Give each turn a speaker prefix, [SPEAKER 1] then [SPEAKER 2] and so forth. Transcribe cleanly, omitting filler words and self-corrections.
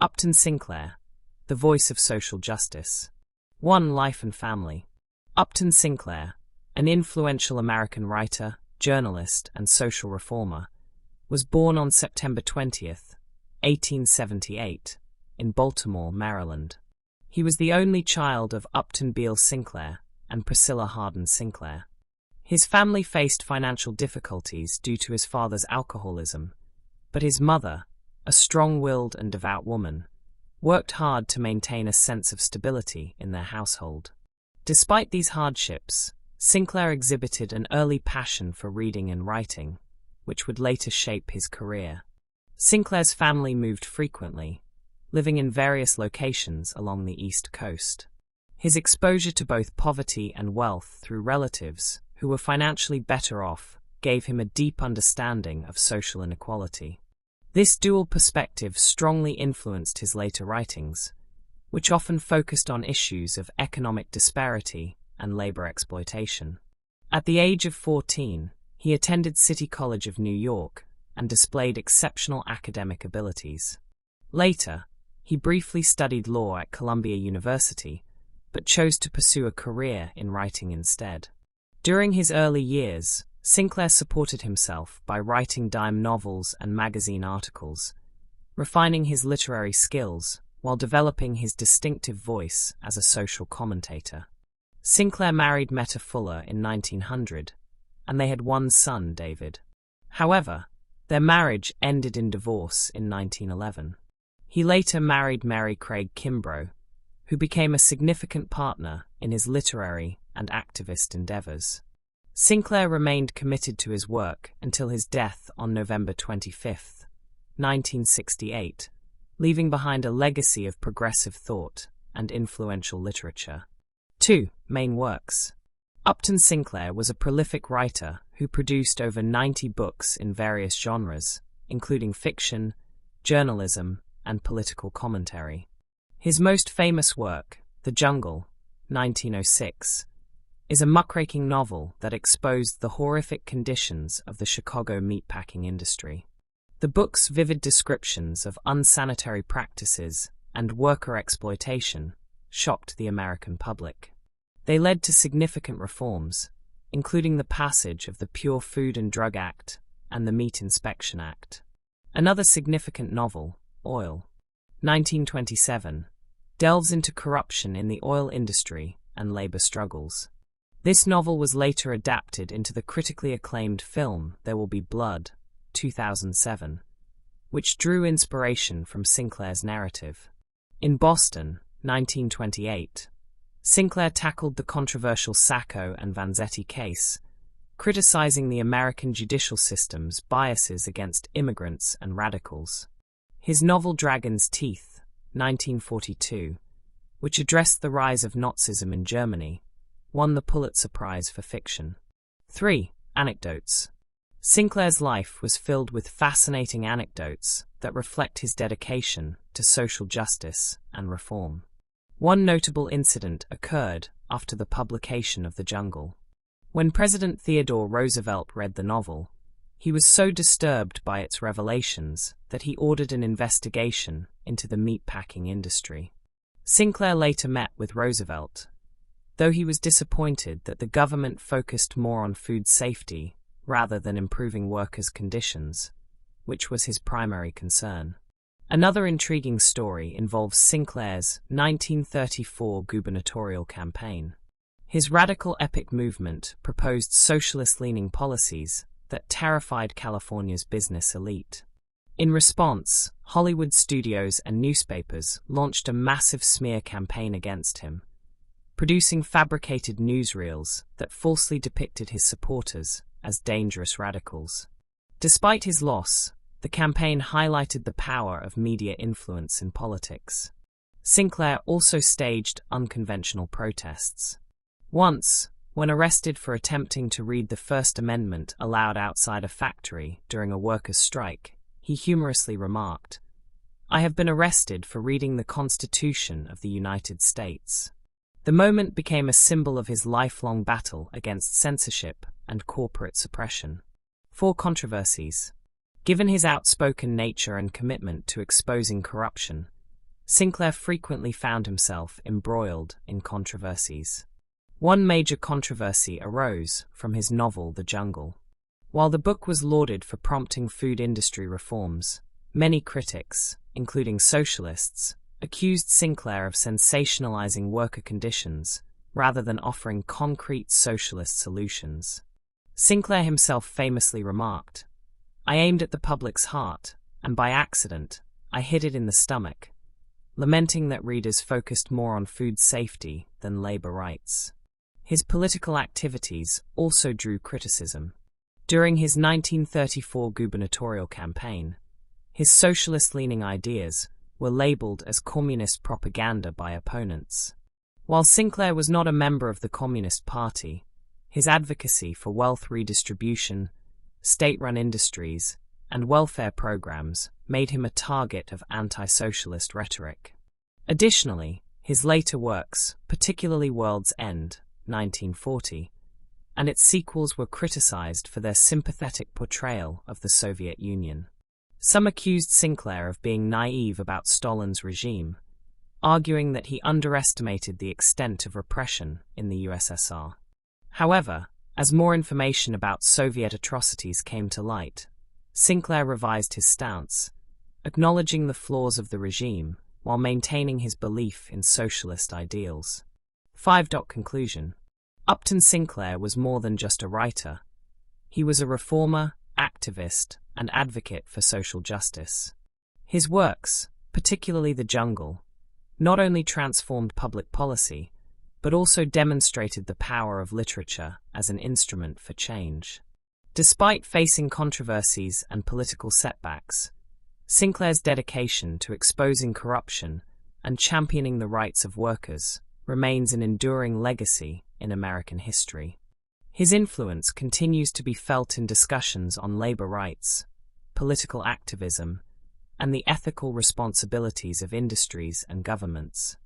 [SPEAKER 1] Upton Sinclair, the voice of social justice. 1. Life and family. Upton Sinclair, an influential American writer, journalist, and social reformer, was born on September 20th, 1878, in Baltimore, Maryland. He was the only child of Upton Beale Sinclair and Priscilla Hardin Sinclair. His family faced financial difficulties due to his father's alcoholism, but his mother, a strong-willed and devout woman, worked hard to maintain a sense of stability in their household. Despite these hardships, Sinclair exhibited an early passion for reading and writing, which would later shape his career. Sinclair's family moved frequently, living in various locations along the East Coast. His exposure to both poverty and wealth through relatives who were financially better off gave him a deep understanding of social inequality. This dual perspective strongly influenced his later writings, which often focused on issues of economic disparity and labor exploitation. At the age of 14, he attended City College of New York and displayed exceptional academic abilities. Later, he briefly studied law at Columbia University, but chose to pursue a career in writing instead. During his early years, Sinclair supported himself by writing dime novels and magazine articles, refining his literary skills while developing his distinctive voice as a social commentator. Sinclair married Meta Fuller in 1900, and they had one son, David. However, their marriage ended in divorce in 1911. He later married Mary Craig Kimbrough, who became a significant partner in his literary and activist endeavors. Sinclair remained committed to his work until his death on November 25, 1968, leaving behind a legacy of progressive thought and influential literature. 2. Main works. Upton Sinclair was a prolific writer who produced over 90 books in various genres, including fiction, journalism, and political commentary. His most famous work, The Jungle, 1906, is a muckraking novel that exposed the horrific conditions of the Chicago meatpacking industry. The book's vivid descriptions of unsanitary practices and worker exploitation shocked the American public. They led to significant reforms, including the passage of the Pure Food and Drug Act and the Meat Inspection Act. Another significant novel, Oil, 1927, delves into corruption in the oil industry and labor struggles. This novel was later adapted into the critically acclaimed film There Will Be Blood, 2007, which drew inspiration from Sinclair's narrative. In Boston, 1928, Sinclair tackled the controversial Sacco and Vanzetti case, criticizing the American judicial system's biases against immigrants and radicals. His novel Dragon's Teeth, 1942, which addressed the rise of Nazism in Germany, won the Pulitzer Prize for fiction. 3. Anecdotes. Sinclair's life was filled with fascinating anecdotes that reflect his dedication to social justice and reform. One notable incident occurred after the publication of The Jungle. When President Theodore Roosevelt read the novel, he was so disturbed by its revelations that he ordered an investigation into the meatpacking industry. Sinclair later met with Roosevelt, though he was disappointed that the government focused more on food safety rather than improving workers' conditions, which was his primary concern. Another intriguing story involves Sinclair's 1934 gubernatorial campaign. His radical epic movement proposed socialist-leaning policies that terrified California's business elite. In response, Hollywood studios and newspapers launched a massive smear campaign against him, producing fabricated newsreels that falsely depicted his supporters as dangerous radicals. Despite his loss, the campaign highlighted the power of media influence in politics. Sinclair also staged unconventional protests. Once, when arrested for attempting to read the First Amendment aloud outside a factory during a workers' strike, he humorously remarked, "I have been arrested for reading the Constitution of the United States." The moment became a symbol of his lifelong battle against censorship and corporate suppression. 4. Controversies. Given his outspoken nature and commitment to exposing corruption, Sinclair frequently found himself embroiled in controversies. One major controversy arose from his novel The Jungle. While the book was lauded for prompting food industry reforms, many critics, including socialists, accused Sinclair of sensationalizing worker conditions rather than offering concrete socialist solutions. Sinclair himself famously remarked, "I aimed at the public's heart, and by accident, I hit it in the stomach," lamenting that readers focused more on food safety than labor rights. His political activities also drew criticism. During his 1934 gubernatorial campaign, his socialist-leaning ideas were labeled as communist propaganda by opponents. While Sinclair was not a member of the Communist Party, his advocacy for wealth redistribution, state-run industries, and welfare programs made him a target of anti-socialist rhetoric. Additionally, his later works, particularly World's End, 1940, and its sequels were criticized for their sympathetic portrayal of the Soviet Union. Some accused Sinclair of being naive about Stalin's regime, arguing that he underestimated the extent of repression in the USSR. However, as more information about Soviet atrocities came to light, Sinclair revised his stance, acknowledging the flaws of the regime while maintaining his belief in socialist ideals. 5. Conclusion. Upton Sinclair was more than just a writer. He was a reformer, activist, and advocate for social justice. His works, particularly The Jungle, not only transformed public policy, but also demonstrated the power of literature as an instrument for change. Despite facing controversies and political setbacks, Sinclair's dedication to exposing corruption and championing the rights of workers remains an enduring legacy in American history. His influence continues to be felt in discussions on labor rights, political activism, and the ethical responsibilities of industries and governments.